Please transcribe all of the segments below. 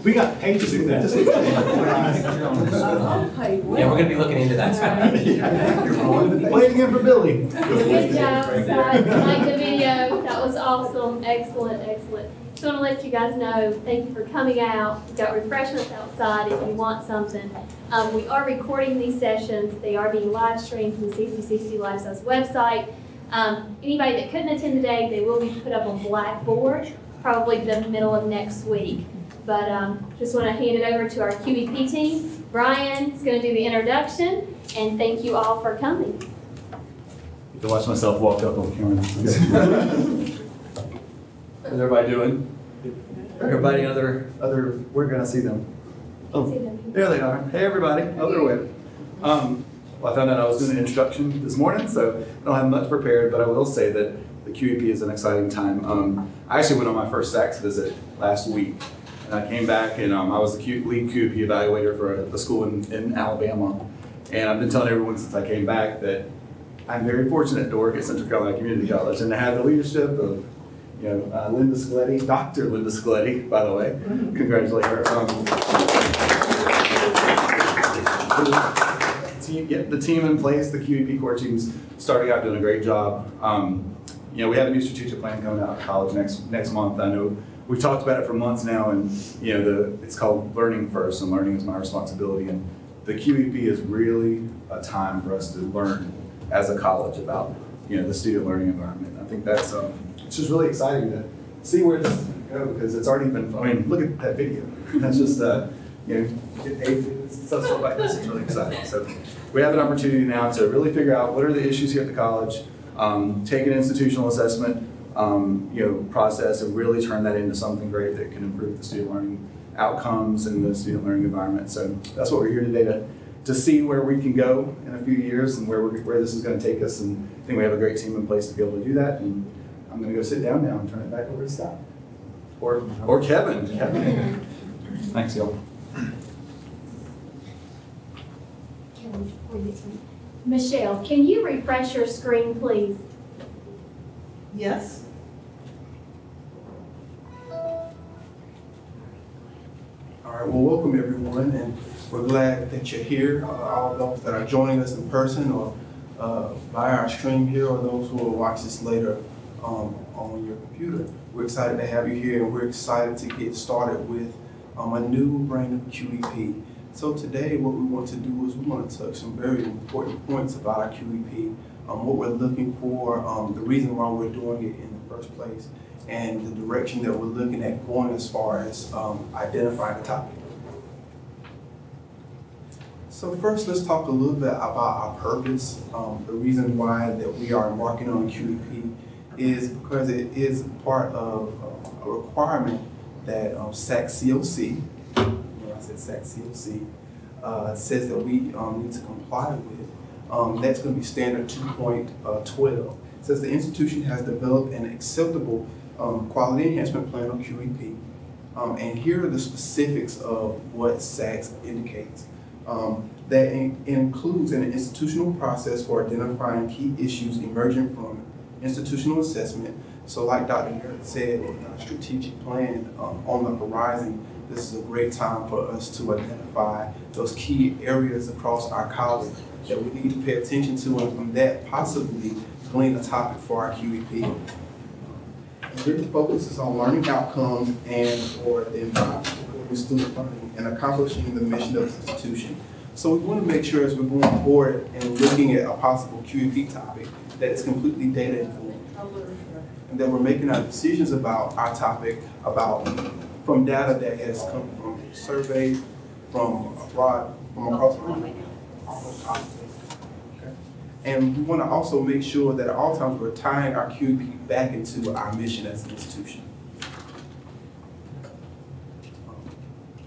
We got pages to do that. Yeah, we're going to be looking into that. Play it again for Billy. Good job. Sorry, like the video. That was awesome. Excellent, excellent. Just want to let you guys know, thank you for coming out. We've got refreshments outside if you want something. We are recording these sessions. They are being live streamed from the CCCC Lifestyles website. Anybody that couldn't attend today, they will be put up on Blackboard, probably the middle of next week. But just want to hand it over to our QEP team. Brian is going to do the introduction, and thank you all for coming. To watch myself walk up on camera. How's everybody doing? Everybody other, we're gonna see them. Oh, there they are. Hey everybody, other way. Well, I found out I was doing an introduction this morning, so I don't have much prepared, but I will say that the QEP is an exciting time. I actually went on my first SACS visit last week, and I came back and I was the lead QEP evaluator for a school in Alabama, and I've been telling everyone since I came back that I'm very fortunate to work at Central Carolina Community College and to have the leadership of Linda Scaletti, Dr. Linda Scaletti, by the way. Congratulate her. The team in place, the QEP core team's starting out doing a great job. We have a new strategic plan coming out of college next month. I know we've talked about it for months now, and it's called Learning First, and learning is my responsibility. And the QEP is really a time for us to learn as a college about the student learning environment. I think that's it's just really exciting to see where this is going to go, because it's already been, look at that video. That's just, stuff like this is really exciting. So we have an opportunity now to really figure out what are the issues here at the college, take an institutional assessment process and really turn that into something great that can improve the student learning outcomes and the student learning environment. So that's what we're here today to see where we can go in a few years and where this is going to take us. And I think we have a great team in place to be able to do that. And I'm going to go sit down now and turn it back over to Scott. Or Kevin. Thanks, y'all. Michelle, can you refresh your screen, please? Yes. All right, well, welcome everyone, and we're glad that you're here, all those that are joining us in person or via our stream here, or those who will watch this later on your computer. We're excited to have you here, and we're excited to get started with a new brand new QEP. So today what we want to do is we want to touch some very important points about our QEP, what we're looking for, the reason why we're doing it in the first place, and the direction that we're looking at going as far as identifying the topic. So first, let's talk a little bit about our purpose. The reason why that we are embarking on QEP is because it is part of a requirement that SACS-COC, I said SACS-COC, says that we need to comply with. That's going to be standard 2.12. It says the institution has developed an acceptable quality enhancement plan or QEP. And here are the specifics of what SACS indicates. That includes an institutional process for identifying key issues emerging from institutional assessment. So like Dr. Garrett said, in our strategic plan on the horizon, this is a great time for us to identify those key areas across our college that we need to pay attention to, and from that possibly glean a topic for our QEP. And here the focus is on learning outcomes or the environment for student learning and accomplishing the mission of the institution. So we want to make sure as we're going forward and looking at a possible QEP topic that it's completely data informed, and that we're making our decisions about our topic from data that has come from surveys from abroad, from across the world. Okay. And we want to also make sure that at all times we're tying our QEP back into our mission as an institution.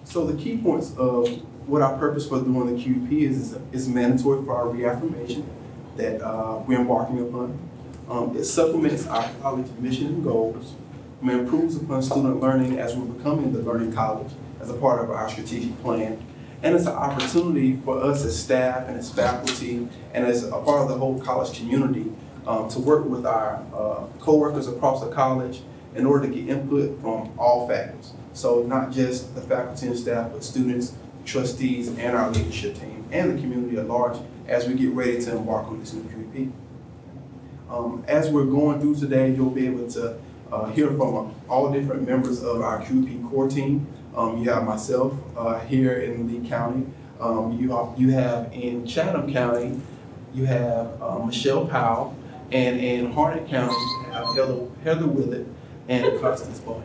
So the key points of what our purpose for doing the QEP is mandatory for our reaffirmation that we're embarking upon. It supplements our college mission and goals. It improves upon student learning as we're becoming the learning college as a part of our strategic plan. And it's an opportunity for us as staff and as faculty and as a part of the whole college community to work with our co-workers across the college in order to get input from all factors. So not just the faculty and staff, but students, trustees, and our leadership team, and the community at large as we get ready to embark on this new QEP. As we're going through today, you'll be able to hear from all different members of our QEP core team. You have myself here in Lee County. You have in Chatham County, you have Michelle Powell, and in Harnett County, you have Heather Willett and Constance Bowen.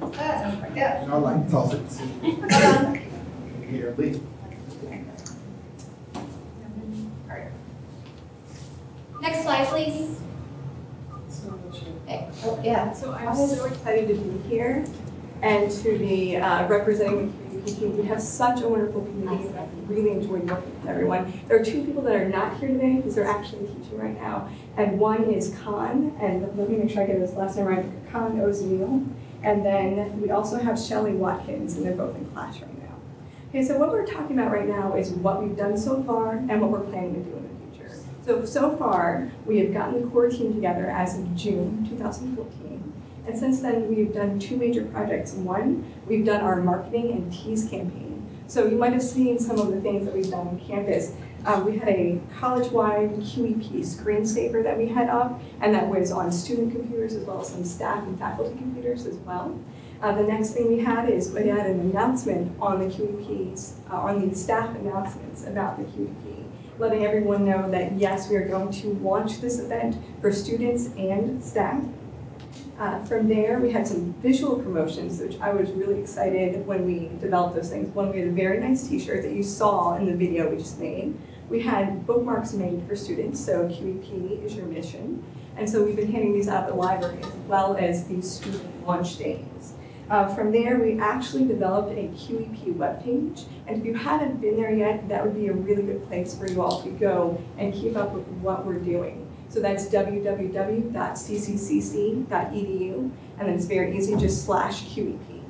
That sounds pretty good. I'd like to toss it to here, Lee. Next slide, please. Okay. Oh, yeah. So I'm so excited to be here and to be representing the community team. We have such a wonderful community, and I've really enjoyed working with everyone. There are two people that are not here today because they're actually teaching right now. And one is Khan, and let me make sure I get his last name right, Khan O'Neil. And then we also have Shelley Watkins, and they're both in class right now. Okay, so what we're talking about right now is what we've done so far and what we're planning to do in the future. So far, we have gotten the core team together as of June 2014. And since then, we've done two major projects. One, we've done our marketing and tease campaign. So you might have seen some of the things that we've done on campus. We had a college-wide QEP screensaver that we had up, and that was on student computers as well as some staff and faculty computers as well. The next thing we had is we had an announcement on the QEPs, on the staff announcements about the QEP, letting everyone know that yes, we are going to launch this event for students and staff. From there, we had some visual promotions, which I was really excited when we developed those things. One, we had a very nice t-shirt that you saw in the video we just made. We had bookmarks made for students, so QEP is your mission. And so we've been handing these out at the library as well as these student launch days. From there, we actually developed a QEP webpage. And if you haven't been there yet, that would be a really good place for you all to go and keep up with what we're doing. So that's www.cccc.edu, and then it's very easy, just /QEP.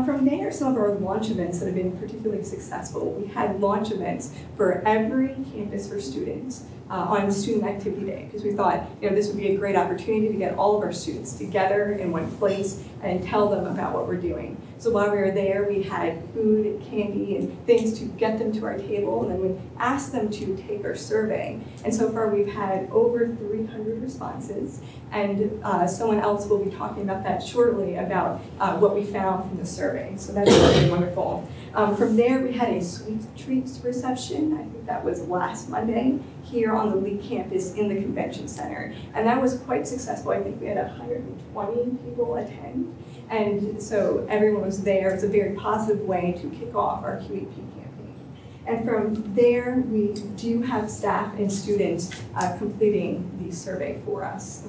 From there, some of our launch events that have been particularly successful. We had launch events for every campus for students on Student Activity Day, because we thought this would be a great opportunity to get all of our students together in one place and tell them about what we're doing. So while we were there, we had food and candy and things to get them to our table, and then we asked them to take our survey. And so far, we've had over 300 responses, and someone else will be talking about that shortly about what we found from the survey. So that's really wonderful. From there, we had a sweet treats reception. I think that was last Monday here on the Lee campus in the convention center. And that was quite successful. I think we had 120 people attend. And so everyone was there. It's a very positive way to kick off our QEP campaign. And from there, we do have staff and students completing the survey for us.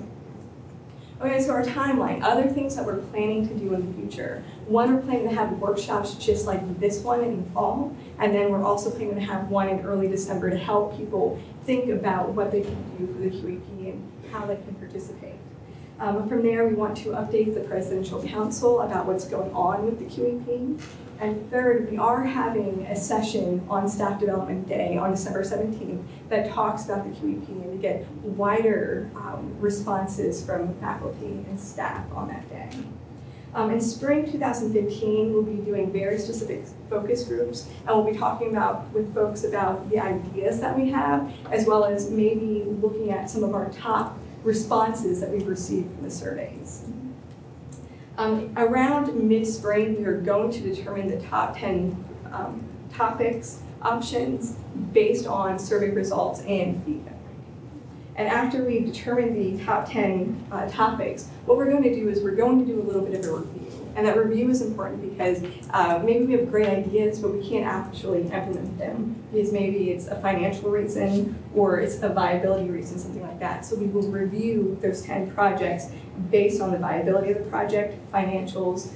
Okay, so our timeline, other things that we're planning to do in the future. One, we're planning to have workshops just like this one in the fall, and then we're also planning to have one in early December to help people think about what they can do for the QEP and how they can participate. From there, we want to update the Presidential Council about what's going on with the QEP. And third, we are having a session on Staff Development Day on December 17th that talks about the QEP and to get wider responses from faculty and staff on that day. In spring 2015, we'll be doing very specific focus groups, and we'll be talking with folks about the ideas that we have, as well as maybe looking at some of our top responses that we've received from the surveys. Around mid-spring, we are going to determine the top 10 topics, options, based on survey results and feedback. And after we determine the top 10 topics, what we're going to do is we're going to do a little bit of a review. And that review is important because maybe we have great ideas, but we can't actually implement them because maybe it's a financial reason or it's a viability reason, something like that. So we will review those 10 projects based on the viability of the project, financials,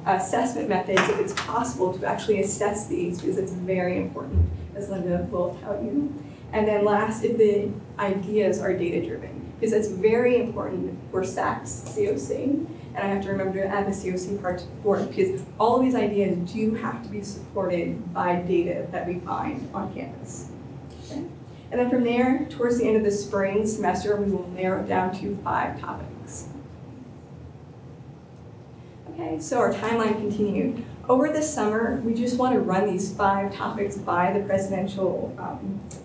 assessment methods, if it's possible to actually assess these, because it's very important, as Linda will tell you. And then last, if the ideas are data-driven, because it's very important for SAC's COC. And I have to remember to add the COC part for it, because all of these ideas do have to be supported by data that we find on campus. Okay? And then from there, towards the end of the spring semester, we will narrow it down to 5 topics. topics. Okay, so our timeline continued. Over the summer, we just want to run these 5 topics by the Presidential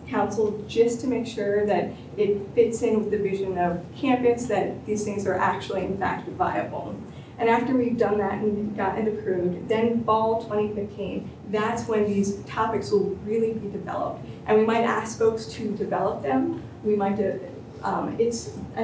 Council just to make sure that it fits in with the vision of campus, that these things are actually, in fact, viable. And after we've done that and gotten it approved, then fall 2015, that's when these topics will really be developed. And we might ask folks to develop them. We might do, I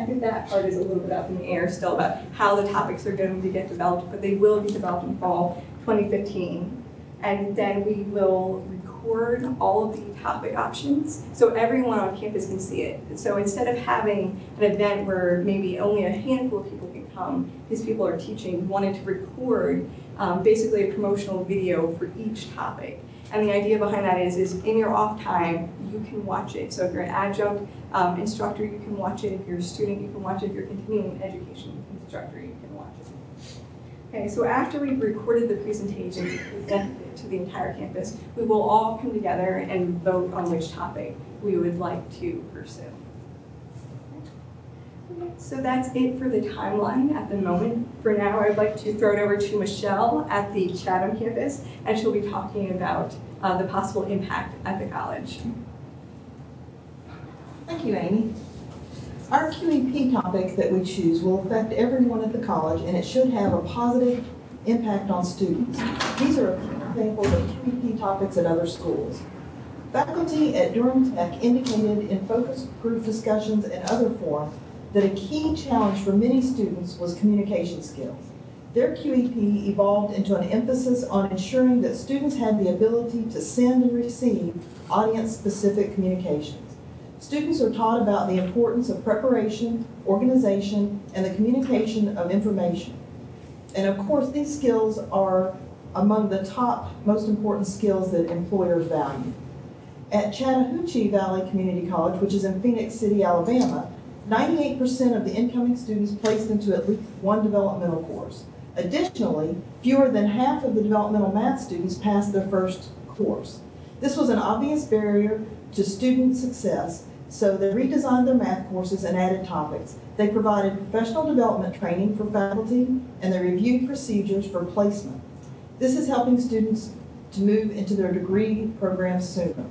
think that part is a little bit up in the air still about how the topics are going to get developed, but they will be developed in fall 2015. And then we will record all of the topic options so everyone on campus can see it. So instead of having an event where maybe only a handful of people can come, these people are teaching, wanted to record basically a promotional video for each topic. And the idea behind that is in your off time, you can watch it. So if you're an adjunct instructor, you can watch it. If you're a student, you can watch it. If you're a continuing education instructor, you can watch it. Okay, so after we've recorded the presentation and presented it to the entire campus, we will all come together and vote on which topic we would like to pursue. Okay, so that's it for the timeline at the moment. For now, I'd like to throw it over to Michelle at the Chatham campus, and she'll be talking about the possible impact at the college. Thank you, Amy. Our QEP topic that we choose will affect everyone at the college, and it should have a positive impact on students. These are a few examples of QEP topics at other schools. Faculty at Durham Tech indicated in focus group discussions and other forums that a key challenge for many students was communication skills. Their QEP evolved into an emphasis on ensuring that students had the ability to send and receive audience-specific communications. Students are taught about the importance of preparation, organization, and the communication of information. And of course, these skills are among the top most important skills that employers value. At Chattahoochee Valley Community College, which is in Phoenix City, Alabama, 98% of the incoming students placed into at least one developmental course. Additionally, fewer than half of the developmental math students passed their first course. This was an obvious barrier to student success, so they redesigned their math courses and added topics. They provided professional development training for faculty, and they reviewed procedures for placement. This is helping students to move into their degree programs sooner.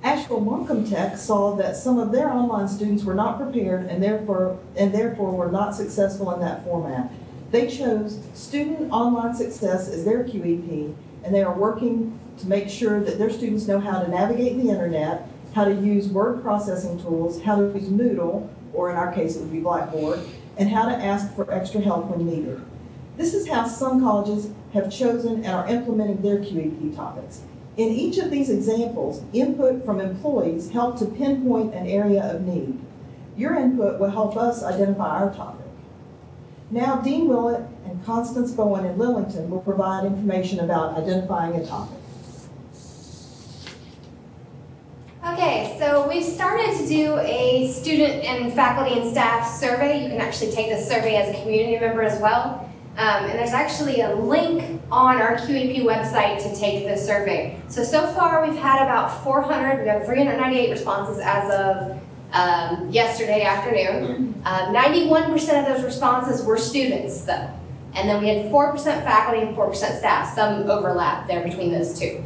Asheville Markham Tech saw that some of their online students were not prepared and therefore were not successful in that format. They chose student online success as their QEP, and they are working to make sure that their students know how to navigate the internet, how to use word processing tools, how to use Moodle, or in our case it would be Blackboard, and how to ask for extra help when needed. This is how some colleges have chosen and are implementing their QEP topics. In each of these examples, input from employees helped to pinpoint an area of need. Your input will help us identify our topic. Now, Dean Willett and Constance Bowen in Lillington will provide information about identifying a topic. Okay, so we've started to do a student and faculty and staff survey. You can actually take this survey as a community member as well. And there's actually a link on our QEP website to take this survey. So far we've had about 400, we have 398 responses as of yesterday afternoon. 91% of those responses were students though. And then we had 4% faculty and 4% staff, some overlap there between those two.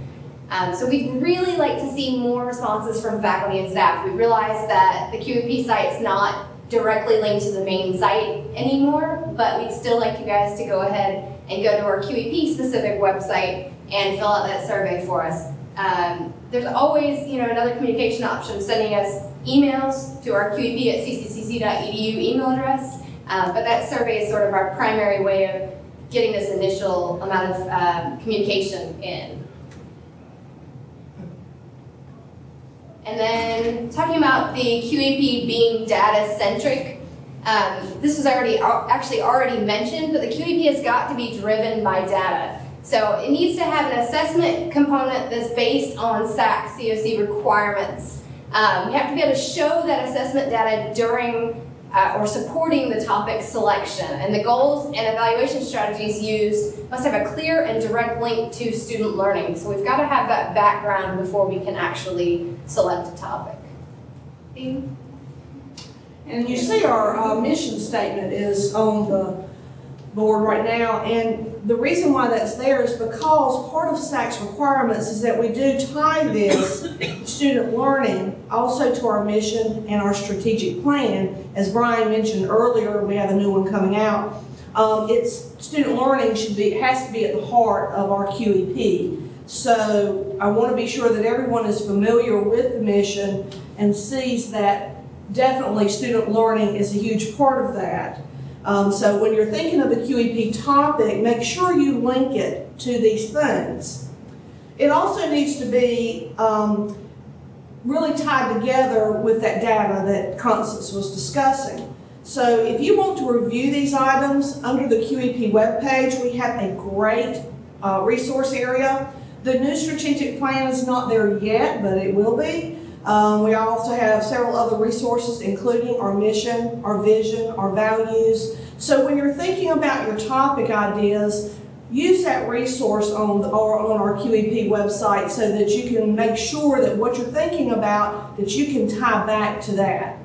So we'd really like to see more responses from faculty and staff. We realize that the QEP site's not directly linked to the main site anymore, but we'd still like you guys to go ahead and go to our QEP specific website and fill out that survey for us. There's always, another communication option, sending us emails to our QEP at cccc.edu email address, but that survey is sort of our primary way of getting this initial amount of communication in. And then talking about the QEP being data-centric, this was actually already mentioned, but the QEP has got to be driven by data. So it needs to have an assessment component that's based on SAC COC requirements. We have to be able to show that assessment data during or supporting the topic selection. And the goals and evaluation strategies used must have a clear and direct link to student learning. So we've got to have that background before we can actually select a topic. Dean? And you see our mission statement is on the board right now, and the reason why that's there is because part of SAC's requirements is that we do tie this student learning also to our mission and our strategic plan. As Brian mentioned earlier, we have a new one coming out. It's student learning has to be at the heart of our QEP. So I want to be sure that everyone is familiar with the mission and sees that definitely student learning is a huge part of that. So when you're thinking of the QEP topic, make sure you link it to these things. It also needs to be really tied together with that data that Constance was discussing. So if you want to review these items under the QEP webpage, we have a great resource area. The new strategic plan is not there yet, but it will be. We also have several other resources, including our mission, our vision, our values. So when you're thinking about your topic ideas, use that resource on our QEP website so that you can make sure that what you're thinking about, that you can tie back to that.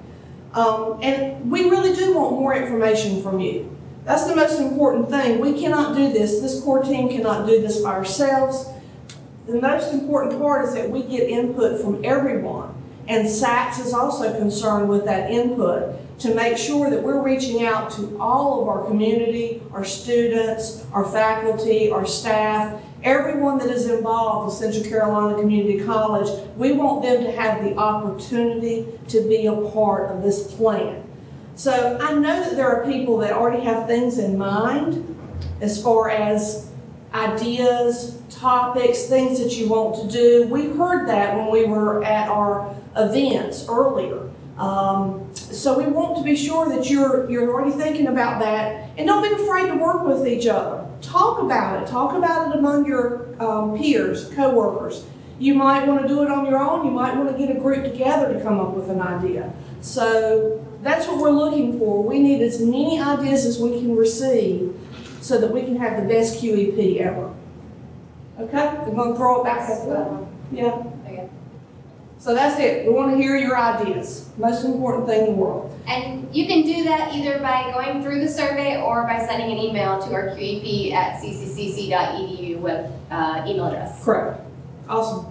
And we really do want more information from you. That's the most important thing. We cannot do this. This core team cannot do this by ourselves. The most important part is that we get input from everyone. And SACS is also concerned with that input to make sure that we're reaching out to all of our community, our students, our faculty, our staff, everyone that is involved with Central Carolina Community College. We want them to have the opportunity to be a part of this plan. So I know that there are people that already have things in mind as far as ideas, topics, things that you want to do. We heard that when we were at our events earlier. So we want to be sure that you're already thinking about that, and don't be afraid to work with each other. Talk about it among your peers, co-workers. You might want to do it on your own. You might want to get a group together to come up with an idea. So that's what we're looking for. We need as many ideas as we can receive so that we can have the best QEP ever. Okay? I'm going to throw it back up there. Yeah. Okay. So that's it. We want to hear your ideas. Most important thing in the world. And you can do that either by going through the survey or by sending an email to our QEP at cccc.edu web email address. Correct. Awesome.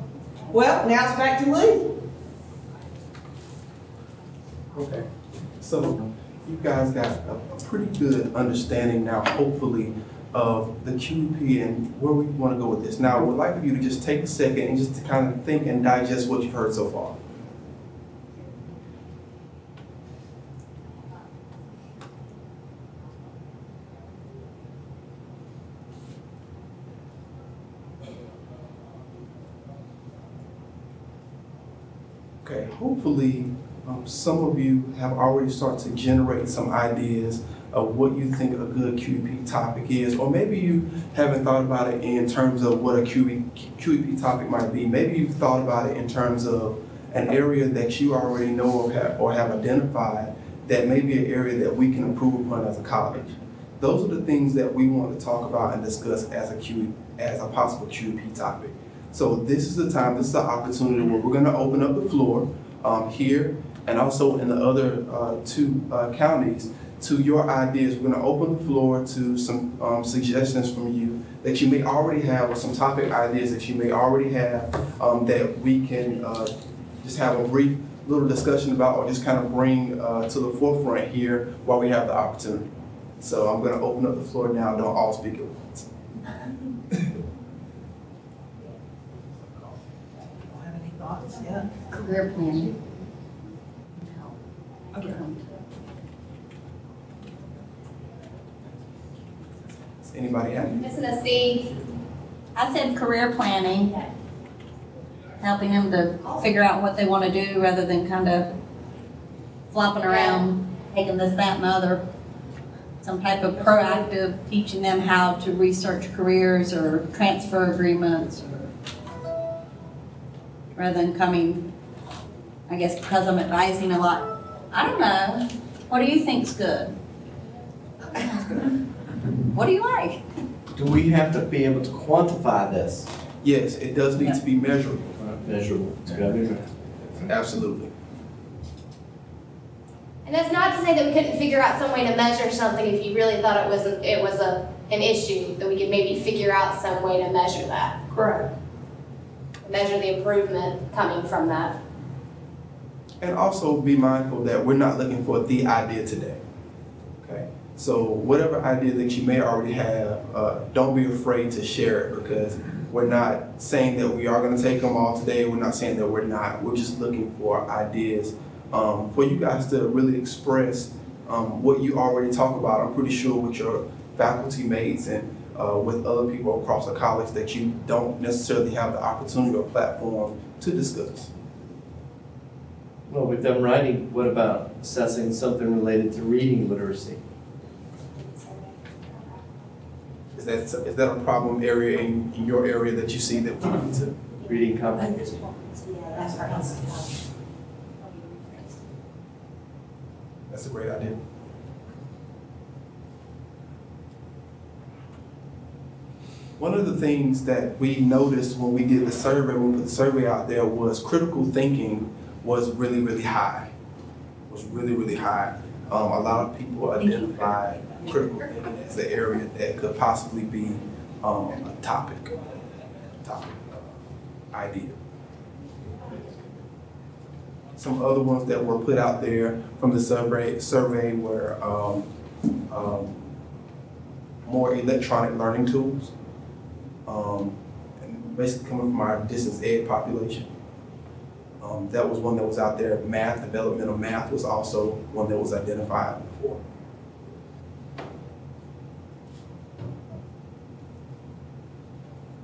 Well, now it's back to Lee. Okay, so you guys got a pretty good understanding now, hopefully, of the QEP and where we want to go with this. Now, I would like for you to just take a second and just to kind of think and digest what you've heard so far. Okay, hopefully some of you have already started to generate some ideas of what you think a good QEP topic is, or maybe you haven't thought about it in terms of what a QEP topic might be. Maybe you've thought about it in terms of an area that you already know or have identified that may be an area that we can improve upon as a college. Those are the things that we want to talk about and discuss as a possible QEP topic. So this is the time, this is the opportunity where we're going to open up the floor here and also in the other two counties to your ideas. We're going to open the floor to some suggestions from you that you may already have, or some topic ideas that you may already have that we can just have a brief little discussion about, or just kind of bring to the forefront here while we have the opportunity. So I'm going to open up the floor now. Don't all speak at once. Yeah. Career planning. Okay. Does anybody have any? Missing a C. I said career planning, helping them to figure out what they want to do rather than kind of flopping around, taking this, that, and the other. Some type of proactive teaching them how to research careers or transfer agreements, or rather than coming, I guess because I'm advising a lot. I don't know. What do you think's good? What do you like? Do we have to be able to quantify this? Yes, it does need to be measurable. Measurable. It's gotta be measurable. Absolutely. And that's not to say that we couldn't figure out some way to measure something if you really thought it was an issue, that we could maybe figure out some way to measure that. Correct. Measure the improvement coming from that. And also be mindful that we're not looking for the idea today, okay? So whatever idea that you may already have, don't be afraid to share it, because we're not saying that we are gonna take them all today. We're not saying that we're not. We're just looking for ideas for you guys to really express what you already talk about. I'm pretty sure with your faculty mates and with other people across the college that you don't necessarily have the opportunity or platform to discuss. Well, with them writing, what about assessing something related to reading literacy? Is that a problem area in your area that you see that we need to? Reading comprehension? That's a great idea. One of the things that we noticed when we did the survey, when we put the survey out there, was critical thinking was really, really high. Was really, really high. A lot of people identified critical thinking as the area that could possibly be a topic idea. Some other ones that were put out there from the survey were more electronic learning tools, and basically coming from our distance ed population. That was one that was out there. Math, developmental math was also one that was identified before.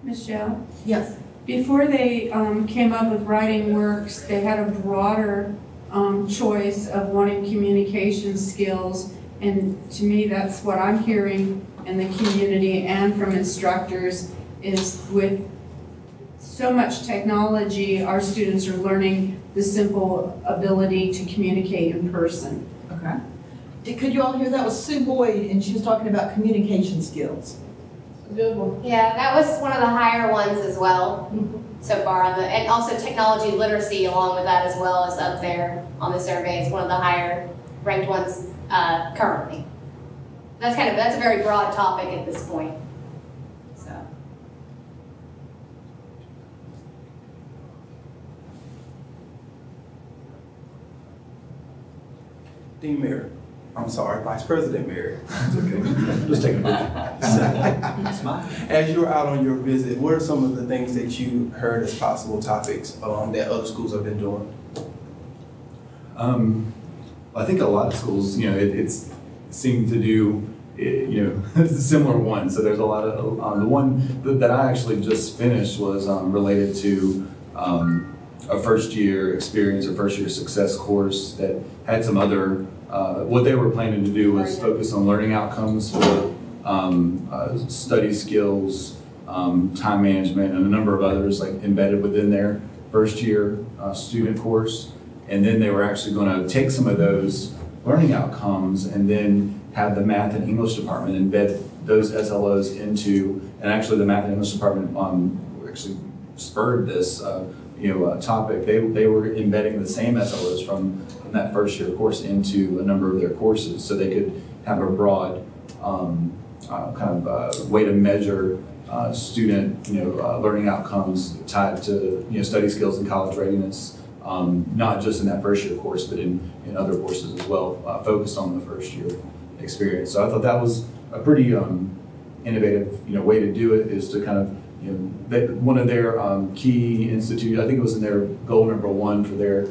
Michelle? Yes. Before they came up with writing works, they had a broader choice of wanting communication skills. And to me, that's what I'm hearing in the community and from instructors, is with so much technology, our students are learning the simple ability to communicate in person. Okay. Could you all hear that? Was Sue Boyd, and she was talking about communication skills. Good one. Yeah, that was one of the higher ones as well so far on and also technology literacy along with that as well is up there on the survey. It's one of the higher ranked ones currently. That's a very broad topic at this point. So. Dean Merritt. I'm sorry, Vice President Merritt. It's okay. Just take a picture. As you were out on your visit, what are some of the things that you heard as possible topics that other schools have been doing? I think a lot of schools, it's seem to do, similar ones. So there's a lot of, the one that I actually just finished was related to a first year experience or first year success course that had some other, what they were planning to do was focus on learning outcomes for study skills, time management, and a number of others like embedded within their first year student course. And then they were actually going to take some of those learning outcomes and then have the math and English department embed those SLOs into, and actually the math and English department actually spurred this topic. They were embedding the same SLOs from that first year course into a number of their courses so they could have a broad way to measure student learning outcomes tied to study skills and college readiness. Not just in that first year course, but in other courses as well, focused on the first year experience. So I thought that was a pretty innovative way to do it, is to kind of, one of their key institutes, I think it was in their goal number 1 for their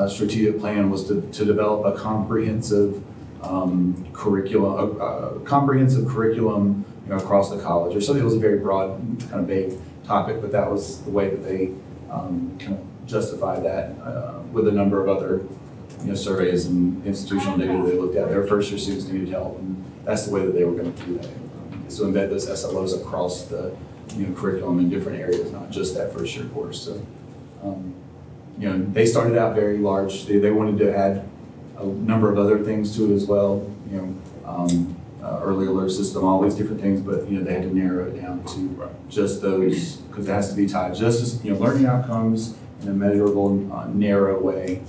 strategic plan, was to develop a comprehensive curriculum, across the college, or something that was a very broad, kind of vague topic, but that was the way that they kind of justify that with a number of other surveys and institutional data they looked at. Their first year students needed help, and that's the way that they were going to do that. So embed those SLOs across the curriculum in different areas, not just that first year course. So they started out very large. They wanted to add a number of other things to it as well. Early alert system, all these different things, but they had to narrow it down to just those, because it has to be tied just as learning outcomes in a measurable, narrow way.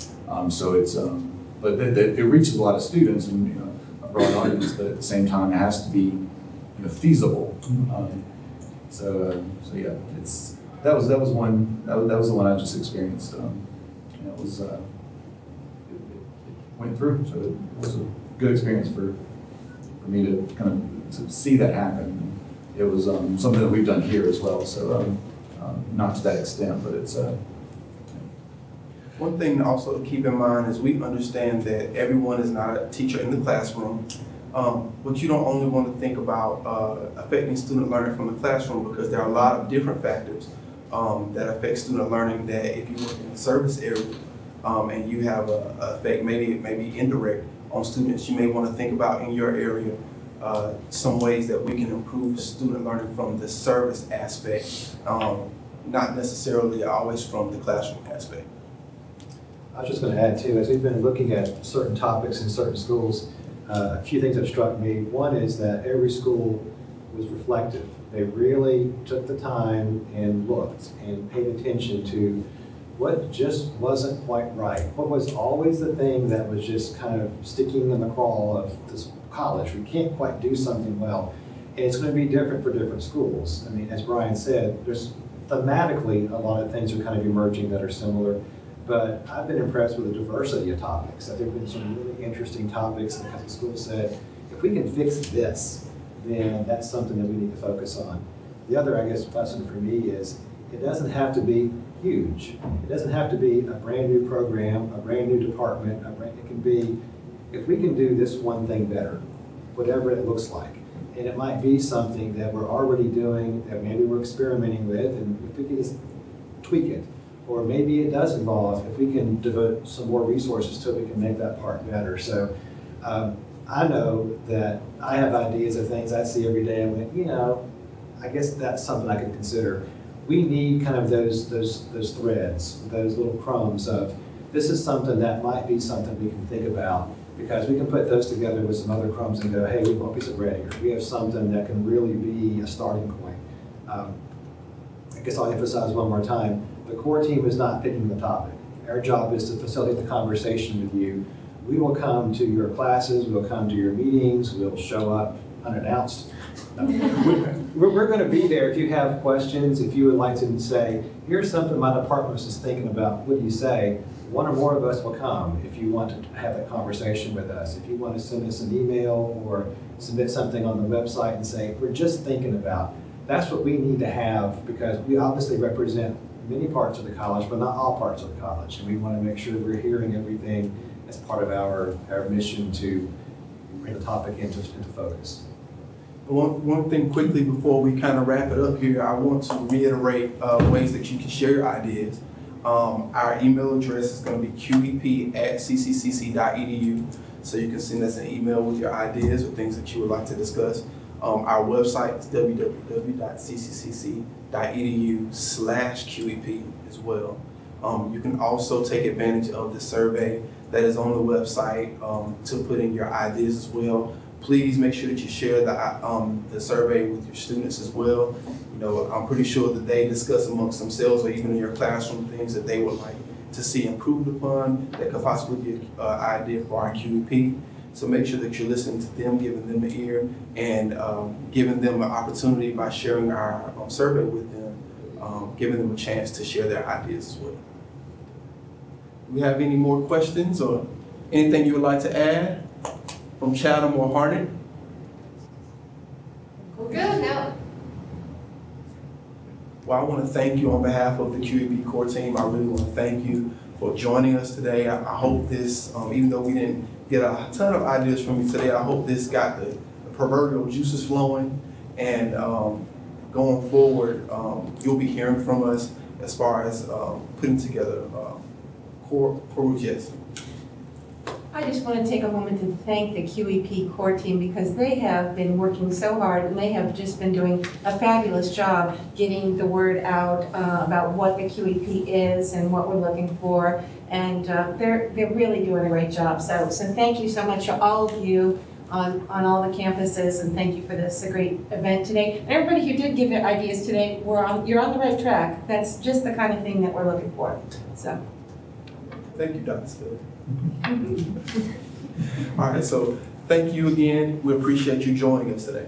So it's, but it reaches a lot of students and, you know, a broad audience, but at the same time, it has to be, you know, feasible. So yeah, that was the one I just experienced. And it was, it went through, so it was a good experience for me to kind of to see that happen. It was something that we've done here as well, so not to that extent, but it's. One thing also to keep in mind is we understand that everyone is not a teacher in the classroom, but you don't only want to think about affecting student learning from the classroom, because there are a lot of different factors that affect student learning that if you work in the service area and you have a effect, maybe indirect on students, you may want to think about in your area some ways that we can improve student learning from the service aspect, not necessarily always from the classroom aspect. I was just going to add too, as we've been looking at certain topics in certain schools, a few things that struck me. One is that every school was reflective. They really took the time and looked and paid attention to what just wasn't quite right. What was always the thing that was just kind of sticking in the craw of this college. We can't quite do something well. And it's going to be different for different schools. I mean, as Brian said, there's thematically a lot of things are kind of emerging that are similar. But I've been impressed with the diversity of topics. There have been some really interesting topics because the school said, if we can fix this, then that's something that we need to focus on. The other, I guess, lesson for me is it doesn't have to be huge. It doesn't have to be a brand new program, a brand new department. It can be, if we can do this one thing better, whatever it looks like. And it might be something that we're already doing, that maybe we're experimenting with, and if we can just tweak it. Or maybe it does involve, if we can devote some more resources to it, we can make that part better. So I know that I have ideas of things I see every day. I went, you know, I guess that's something I could consider. We need kind of those threads, those little crumbs of, this is something that might be something we can think about, because we can put those together with some other crumbs and go, hey, we want a piece of bread here. We have something that can really be a starting point. I guess I'll emphasize one more time. The core team is not picking the topic. Our job is to facilitate the conversation with you. We will come to your classes, we'll come to your meetings, we'll show up unannounced. We're going to be there if you have questions, if you would like to say, here's something my department was just thinking about, what do you say? One or more of us will come if you want to have that conversation with us. If you want to send us an email or submit something on the website and say, we're just thinking about, that's what we need to have, because we obviously represent many parts of the college, but not all parts of the college. And we want to make sure we're hearing everything as part of our mission to bring the topic into focus. One thing quickly before we kind of wrap it up here, I want to reiterate ways that you can share your ideas. Our email address is going to be qep@cccc.edu, so you can send us an email with your ideas or things that you would like to discuss. Our website is www.cccc.edu/QEP as well. You can also take advantage of the survey that is on the website to put in your ideas as well. Please make sure that you share the survey with your students as well. You know, I'm pretty sure that they discuss amongst themselves or even in your classroom things that they would like to see improved upon that could possibly be an idea for our QEP. So make sure that you're listening to them, giving them an ear, and giving them an opportunity by sharing our survey with them, giving them a chance to share their ideas as well. Do we have any more questions or anything you would like to add from Chatham or Harnett? We're good now. Well, I want to thank you on behalf of the QEP core team. I really want to thank you for joining us today. I hope this, even though we didn't get a ton of ideas from you today, I hope this got the proverbial juices flowing, and going forward, you'll be hearing from us as far as putting together core routines. I just want to take a moment to thank the QEP core team, because they have been working so hard, and they have just been doing a fabulous job getting the word out about what the QEP is and what we're looking for, and they're really doing a great job. So thank you so much to all of you on all the campuses, and thank you for this a great event today. And everybody who did give their ideas today, you're on the right track. That's just the kind of thing that we're looking for. So. Thank you, Dr. Spiller. All right, so thank you again. We appreciate you joining us today.